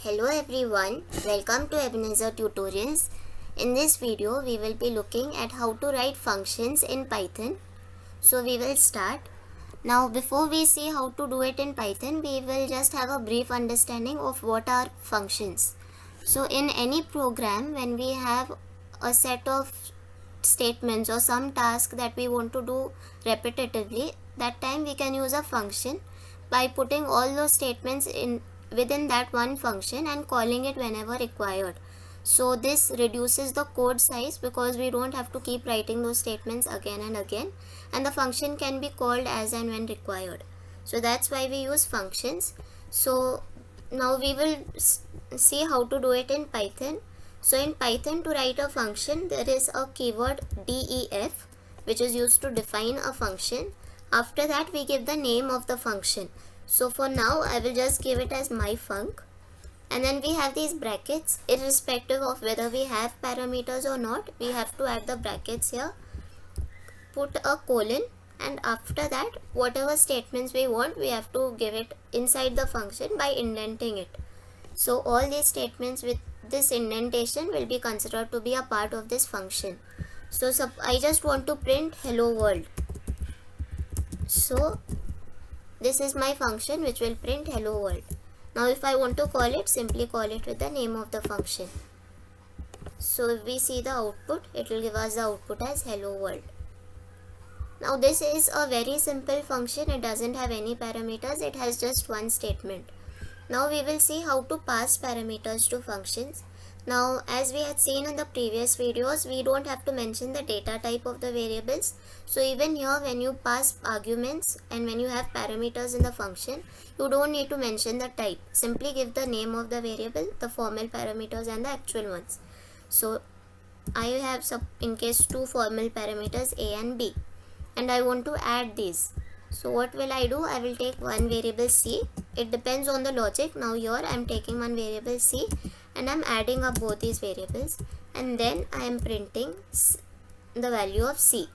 Hello everyone, welcome to Ebenezer Tutorials. In this video, we will be looking at how to write functions in Python. So we will start. Now before we see how to do it in Python, we will just have a brief understanding of what are functions. So in any program, when we have a set of statements or some task that we want to do repetitively, that time we can use a function by putting all those statements in within that one function and calling it whenever required. So this reduces the code size because we don't have to keep writing those statements again and again, and the function can be called as and when required. So that's why we use functions. So now we will see how to do it in Python. So in Python, to write a function, there is a keyword def which is used to define a function. After that, we give the name of the function. So for now, I will just give it as myfunc. And then we have these brackets. Irrespective of whether we have parameters or not, we have to add the brackets here. Put a colon, and after that, whatever statements we want, we have to give it inside the function by indenting it. So all these statements with this indentation will be considered to be a part of this function. So I just want to print hello world. So this is my function which will print hello world. Now if I want to call it, simply call it with the name of the function. So if we see the output, it will give us the output as hello world. Now this is a very simple function. It doesn't have any parameters. It has just one statement. Now we will see how to pass parameters to functions. Now as we had seen in the previous videos, we don't have to mention the data type of the variables. So even here, when you pass arguments and when you have parameters in the function, you don't need to mention the type. Simply give the name of the variable, the formal parameters and the actual ones. So I have in case two formal parameters a and b, and I want to add these. So what will I do? I will take one variable c. It depends on the logic. Now here I am taking one variable c and I am adding up both these variables, and then I am printing the value of c.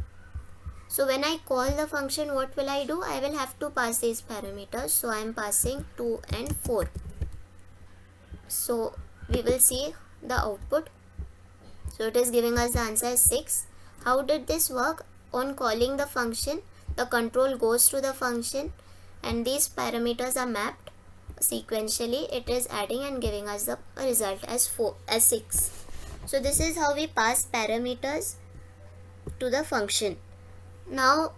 So when I call the function, what will I do? I will have to pass these parameters. So I am passing 2 and 4. So we will see the output. So it is giving us the answer as 6. How did this work? On calling the function, the control goes to the function and these parameters are mapped sequentially. It is adding and giving us the result as 6. So this is how we pass parameters to the function. Now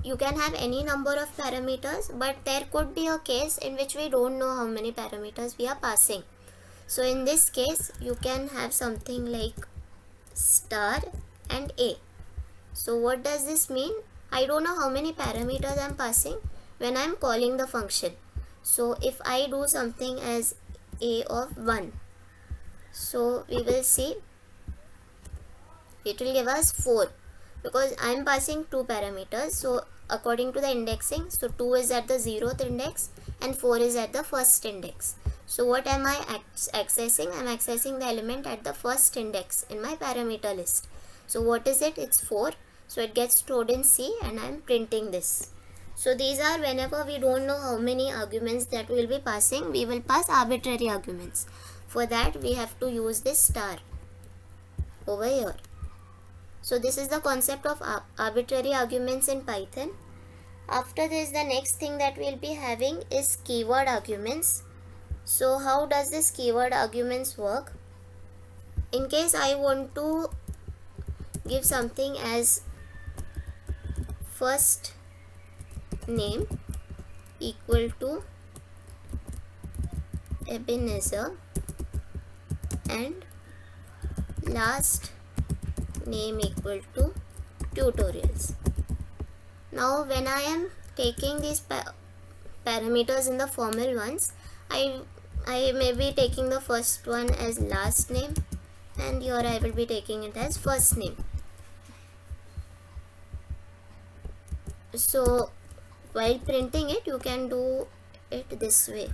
you can have any number of parameters, but there could be a case in which we don't know how many parameters we are passing. So in this case, you can have something like star and a. So what does this mean? I don't know how many parameters I am passing when I am calling the function. So if I do something as a of 1, so we will see it will give us 4 because I am passing 2 parameters. So according to the indexing, so 2 is at the 0th index and 4 is at the first index. So what am I accessing? I am accessing the element at the first index in my parameter list. So what is it? It's 4. So it gets stored in C and I am printing this. So these are whenever we don't know how many arguments that we will be passing, we will pass arbitrary arguments. For that we have to use this star over here. So this is the concept of arbitrary arguments in Python. After this, the next thing that we will be having is keyword arguments. So how does this keyword arguments work? In case I want to give something as first name equal to Ebenezer and last name equal to tutorials. Now when I am taking these parameters in the formal ones, I may be taking the first one as last name and here I will be taking it as first name. So while printing it, you can do it this way: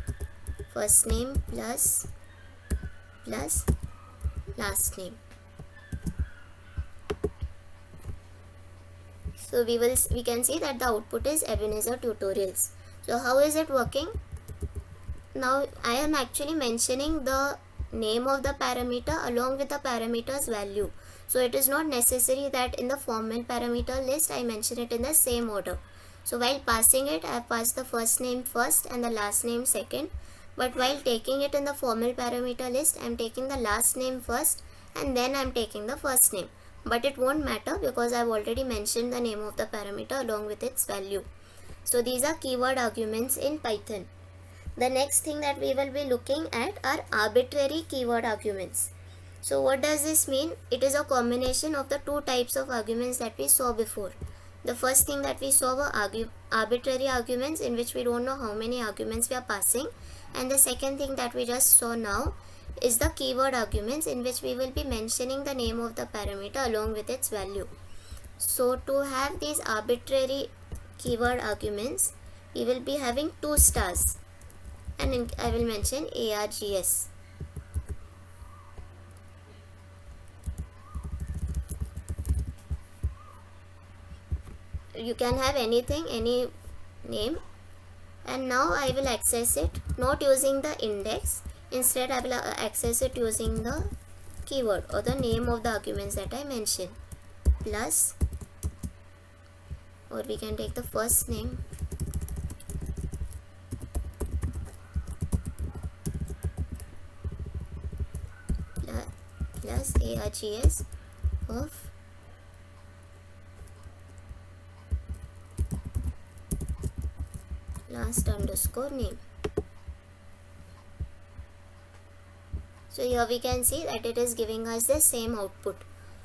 first name plus last name. So we can see that the output is Ebenezer Tutorials. So how is it working? now I am actually mentioning the name of the parameter along with the parameter's value. So it is not necessary that in the formal parameter list I mention it in the same order. So while passing it, I have passed the first name first and the last name second. But while taking it in the formal parameter list, I am taking the last name first and then I am taking the first name. But it won't matter because I have already mentioned the name of the parameter along with its value. So these are keyword arguments in Python. The next thing that we will be looking at are arbitrary keyword arguments. So what does this mean? It is a combination of the two types of arguments that we saw before. The first thing that we saw were arbitrary arguments, in which we don't know how many arguments we are passing, and the second thing that we just saw now is the keyword arguments, in which we will be mentioning the name of the parameter along with its value. So to have these arbitrary keyword arguments, we will be having two stars, and I will mention args. You can have anything, any name, and now I will access it not using the index. Instead I will access it using the keyword or the name of the arguments that I mentioned, plus, or we can take the first name, plus args of last underscore name. So here we can see that it is giving us the same output.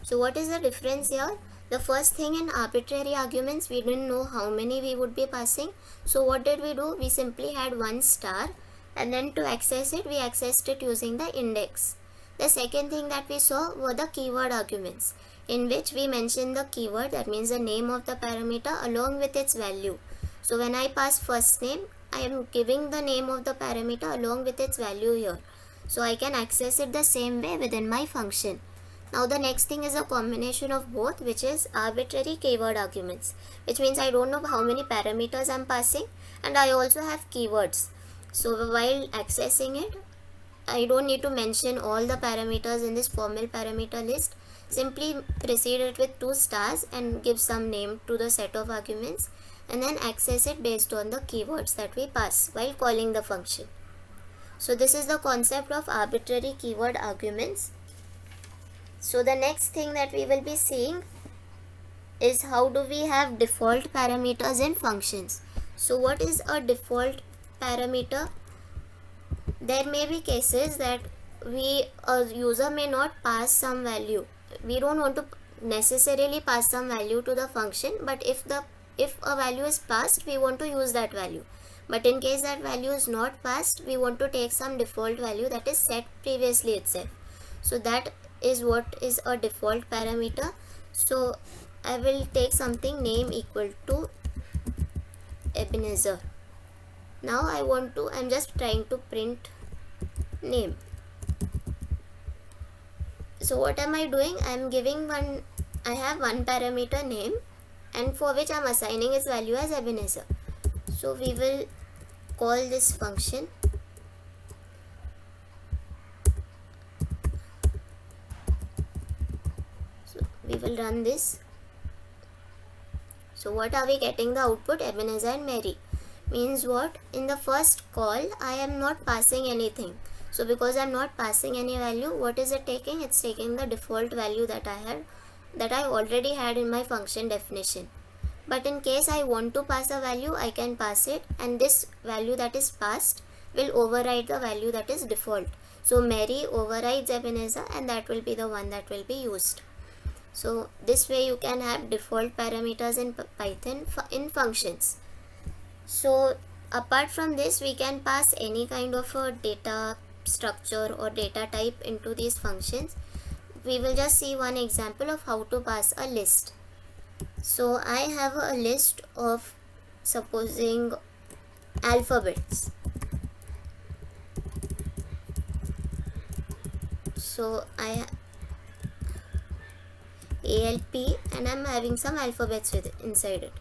So what is the difference here? The first thing, in arbitrary arguments we didn't know how many we would be passing. So what did we do? We simply had one star, and then to access it we accessed it using the index. The second thing that we saw were the keyword arguments, in which we mentioned the keyword, that means the name of the parameter along with its value. So when I pass first name, I am giving the name of the parameter along with its value here. So I can access it the same way within my function. Now the next thing is a combination of both, which is arbitrary keyword arguments, which means I don't know how many parameters I'm passing, and I also have keywords. So while accessing it, I don't need to mention all the parameters in this formal parameter list. Simply precede it with two stars and give some name to the set of arguments, and then access it based on the keywords that we pass while calling the function. So this is the concept of arbitrary keyword arguments. So the next thing that we will be seeing is how do we have default parameters in functions. So what is a default parameter? There may be cases that a user may not pass some value. We don't want to necessarily pass some value to the function, but if a value is passed, we want to use that value. But in case that value is not passed, we want to take some default value that is set previously itself. So that is what is a default parameter. So I will take something name equal to Ebenezer. Now I'm just trying to print name. So what am I doing? I have one parameter name, and for which I'm assigning its value as Ebenezer. So we will call this function. So we will run this. So what are we getting? The output Ebenezer and Mary. Means what? In the first call I am not passing anything. So because I am not passing any value, what is it taking? It's taking the default value that I already had in my function definition. But in case I want to pass a value, I can pass it, and this value that is passed will override the value that is default. So Mary overrides Ebenezer, and that will be the one that will be used. So this way you can have default parameters in Python in functions. So apart from this, we can pass any kind of a data structure or data type into these functions. We will just see one example of how to pass a list. So I have a list of, supposing, alphabets. So I ALP, and I'm having some alphabets inside it.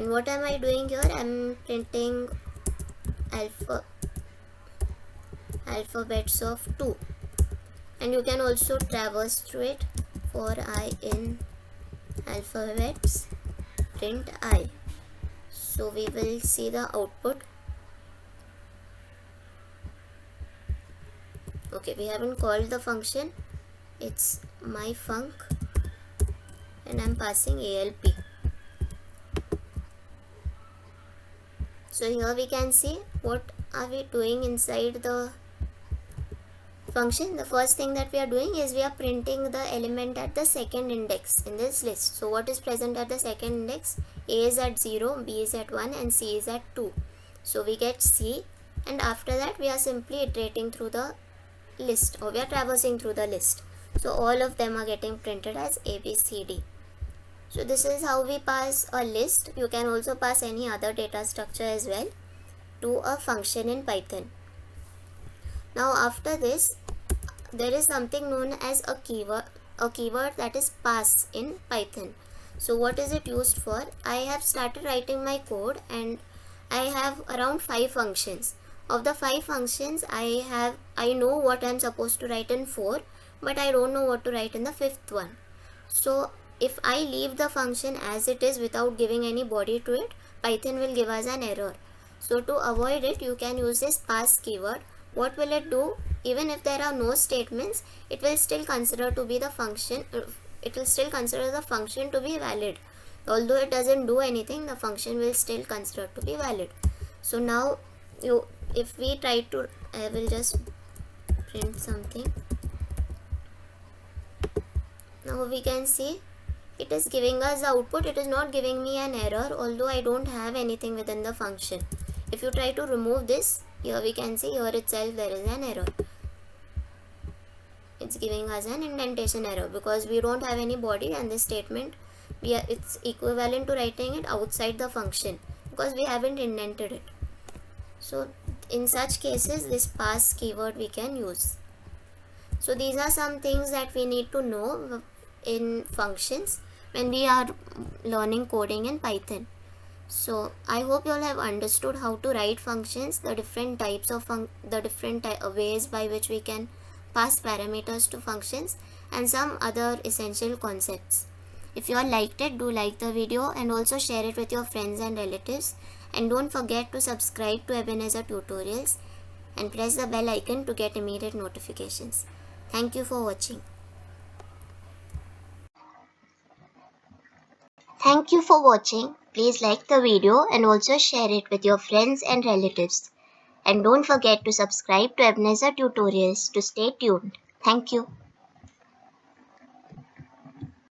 And what am I doing here? I'm printing alphabets of 2, and you can also traverse through it. For I in alphabets, print I. So we will see the output. Okay, we haven't called the function. It's my func, and I'm passing ALP. So here we can see what are we doing inside the function. The first thing that we are doing is we are printing the element at the second index in this list. So what is present at the second index? A is at 0, B is at 1, and C is at 2. So we get C, and after that we are simply iterating through the list, or we are traversing through the list. So all of them are getting printed as A, B, C, D. So this is how we pass a list. You can also pass any other data structure as well to a function in Python. Now after this, there is something known as a keyword that is pass in Python. So what is it used for? I have started writing my code, and I have around 5 functions. Of the 5 functions, I know what I'm supposed to write in 4, but I don't know what to write in the 5th one. So if I leave the function as it is without giving any body to it, Python will give us an error. So to avoid it, you can use this pass keyword. What will it do? Even if there are no statements, it will still consider to be the function. It will still consider the function to be valid. Although it doesn't do anything, the function will still consider to be valid. So now, if we try to, I will just print something. Now we can see it is giving us the output. It is not giving me an error, although I don't have anything within the function. If you try to remove this, here we can see here itself there is an error. It's giving us an indentation error because we don't have any body, and this statement it's equivalent to writing it outside the function because we haven't indented it. So in such cases, this pass keyword we can use. So these are some things that we need to know in functions when we are learning coding in Python. So I hope you all have understood how to write functions, the different types of ways by which we can pass parameters to functions, and some other essential concepts. If you all liked it, do like the video and also share it with your friends and relatives. And don't forget to subscribe to Ebenezer Tutorials and press the bell icon to get immediate notifications. Thank you for watching. Thank you for watching. Please like the video and also share it with your friends and relatives. And don't forget to subscribe to Ebenezer Tutorials to stay tuned. Thank you.